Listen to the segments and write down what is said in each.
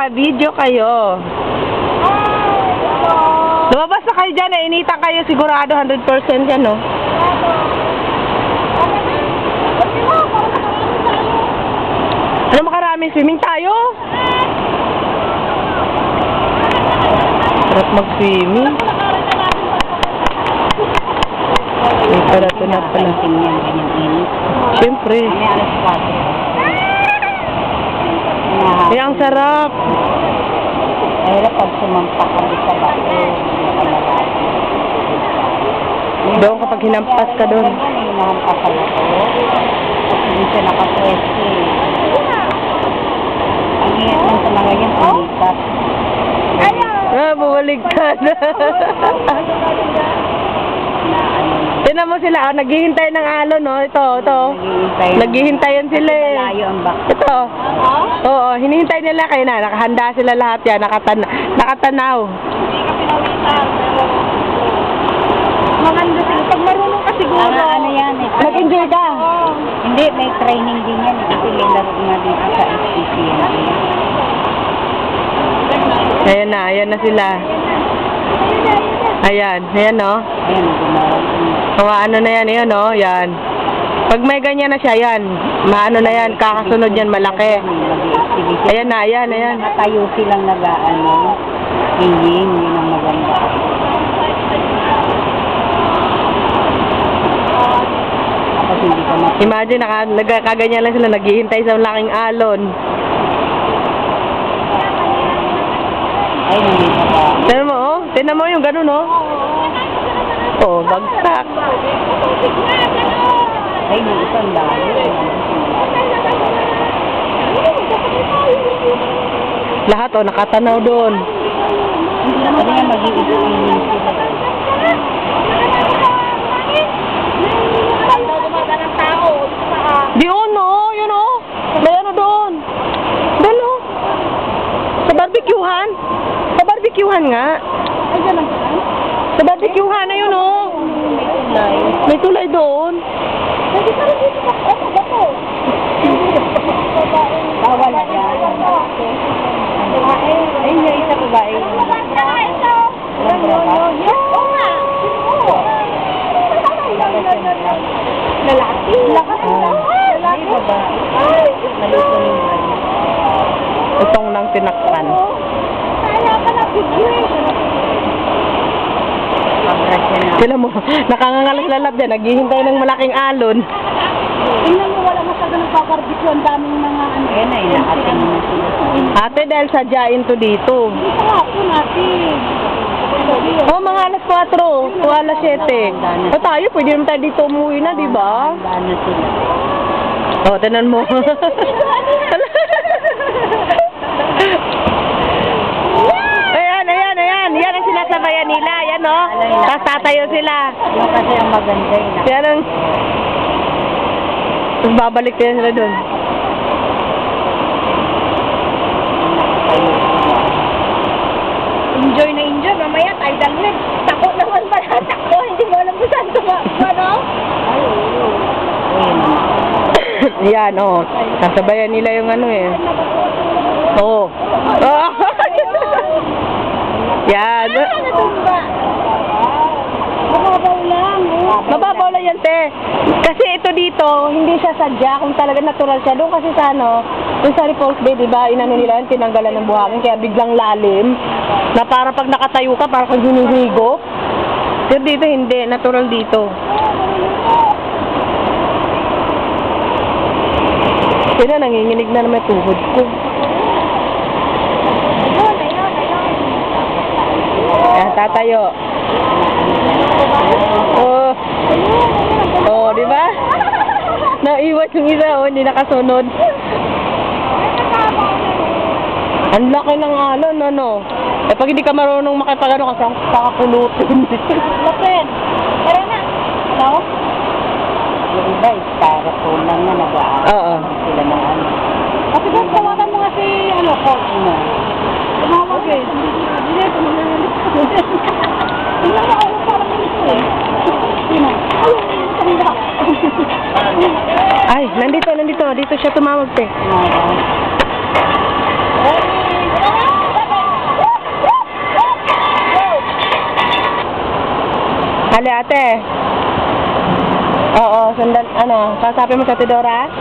naka-video kayo. Lumabas na kayo dyan, initan kayo sigurado 100% yan, no? Ano makarami? Swimming tayo? Sarap mag-swimming. Para ito na pala. Siyempre. Kaya ang sarap. Mahirap pag sumampak kami sa bato. Doon kapag hinampas ka doon. Hinampas ka na to. Hindi siya nakapwesto. Ang ingat lang talaga yan, palikat. Buwaligtad. Tinan mo sila, naghihintay ng alon, no? Ito. Naghihintayan sila eh. Malayo ang bak. Ito. Oo, hinihintay nila kayo na. Nakahanda sila lahat yan. Nakatanaw. Maganda sila. Pag marunong ka siguro. Ano yan eh. Nag-enjoy ka? Hindi, may training din yan. Kasi may laro nga dito sa SPC yan. Ayan na sila. Ayan, no? Ayan, Ano na yan, yun, no? Yan. Pag may ganyan na siya, yan. Maano na yan, kakasunod yan, malaki. Ayan na, ayan. Nakatayo silang nag-ano. Hinging, yun ang maganda. Tapos hindi ka Imagine, nagkaganyan lang sila, naghihintay sa malaking alon. Ay, hindi pa ba? Tinan mo yung ganun, no? Oh, bagsak. Ay, may isang dami. Lahat, nakatanaw doon. Sabi nga mag-iisipin sila. Di no? Yun, no? May ano doon? Dalo. Sa barbecuehan? Sa barbecuehan nga. Sa barbecuehan na yun, no? May tulay doon. Bawal yan. Ayun yung isa babae. Lalaki. Ay, babae. Malito yung babae. Itong nang tinakpan. Sila mo, nakangangalas-lalab dyan, naghihintay ng malaking alon. Tingnan mo, wala masyado nagpaparbisyo. Ang daming mga ano. Ayan na, inaatin mo sila. Ate, dahil sadyain to dito. Dito nga po natin. Oh, mga alas 4, o alas 7. O tayo, pwede naman tayo dito umuwi na, di ba? Ano sila? O, tinan mo. Ayan. Yan ang sinasabayan nila. Yan, no? Tapos tatayo sila. Yung kasi ang maganda yun. Yan ang... Tapos babalik kaya sila doon. Enjoy na enjoy. Mamaya tayo dalhin. Tako naman pala. Tako. Hindi mo alam kung saan tumakbo, no? Yan, oh. Sasabayan nila yung ano eh. Oo. Oh. Yan. Mababaw lang. Mababaw lang yan, te. Kasi ito dito, hindi siya sadya. Kung talaga natural siya. Doon kasi sa ano, yung sa Repulse Bay, diba, inano nila, tinanggalan ng buhangin. Kaya biglang lalim. Na para pag nakatayo ka, para kang hinihigo. Pero dito, hindi. Natural dito. Sila, nanginginig na naman tuhod ko. Ayan, tatayo. Oh, di ba? Naiwan yung isa, oh, hindi nakasunod. Ang laki ng alon, ano? Eh, pag hindi ka marunong makipagano kasi ang kakapulutin. Lapin. Tara na. Hello? Yung iba, para po lang na nag-aaral. Oo. Sila ng ano. Kasi kung tawagan mo nga si, ano, coach mo. Tumawag eh. Hindi, tumawag. Tingnan mo ako parang ganito eh. Sino? Ay, nandito. Dito siya tumawag, te. Ano? Ali, ate. Oo, sundan, ano, sasabi mo sa Tidora?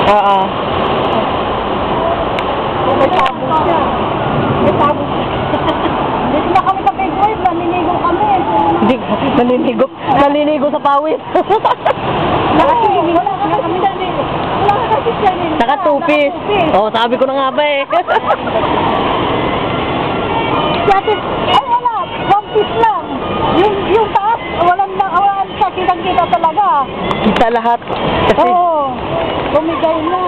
Oo. May tabo siya. May tabo siya. Hindi na kami sa big wave, naninigo kami. Hindi, nalinigo sa pawis. Wala ka kasi dyan. Wala ka kasi dyan. Saka two-piece. Oo, sabi ko na nga ba eh. Dati, ay wala, one piece lang. Yung taas, walang siya, kitang-kita talaga. Kita lahat. Kasi, Oo, bumigay na.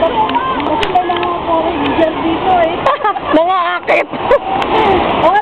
Kasi may mga foreign dyan dito eh. nangaakit. Oo,